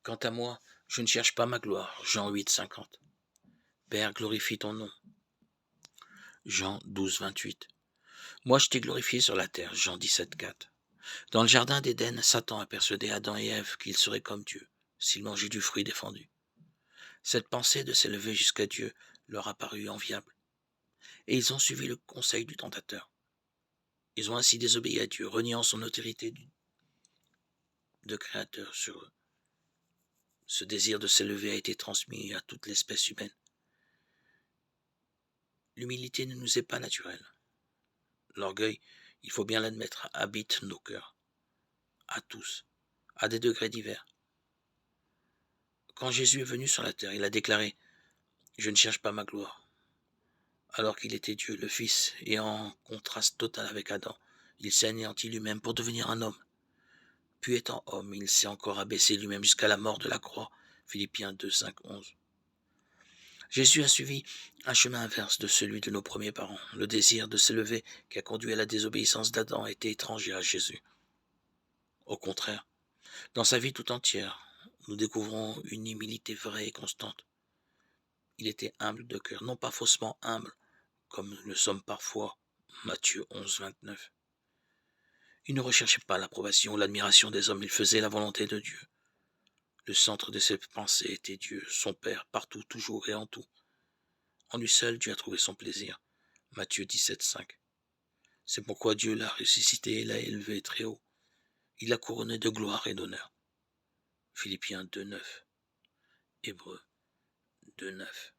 Quant à moi, je ne cherche pas ma gloire. Jean 8, 50. Père, glorifie ton nom. Jean 12, 28. Moi, je t'ai glorifié sur la terre. Jean 17, 4. Dans le jardin d'Éden, Satan a persuadé Adam et Ève qu'ils seraient comme Dieu, s'ils mangeaient du fruit défendu. Cette pensée de s'élever jusqu'à Dieu leur a paru enviable, et ils ont suivi le conseil du tentateur. Ils ont ainsi désobéi à Dieu, reniant son autorité de créateur sur eux. Ce désir de s'élever a été transmis à toute l'espèce humaine. L'humilité ne nous est pas naturelle. L'orgueil, il faut bien l'admettre, habite nos cœurs, à tous, à des degrés divers. Quand Jésus est venu sur la terre, il a déclaré « Je ne cherche pas ma gloire », alors qu'il était Dieu, le Fils, et en contraste total avec Adam. Il s'est anéanti lui-même pour devenir un homme. Puis étant homme, il s'est encore abaissé lui-même jusqu'à la mort de la croix. Philippiens 2, 5, 11. Jésus a suivi un chemin inverse de celui de nos premiers parents. Le désir de s'élever qui a conduit à la désobéissance d'Adam était étranger à Jésus. Au contraire, dans sa vie tout entière, nous découvrons une humilité vraie et constante. Il était humble de cœur, non pas faussement humble, comme nous le sommes parfois. Matthieu 11, 29. Il ne recherchait pas l'approbation ou l'admiration des hommes, il faisait la volonté de Dieu. Le centre de ses pensées était Dieu, son Père, partout, toujours et en tout. En lui seul, Dieu a trouvé son plaisir. Matthieu 17, 5. C'est pourquoi Dieu l'a ressuscité et l'a élevé très haut. Il l'a couronné de gloire et d'honneur. Philippiens 2, 9. Hébreux 2, 9.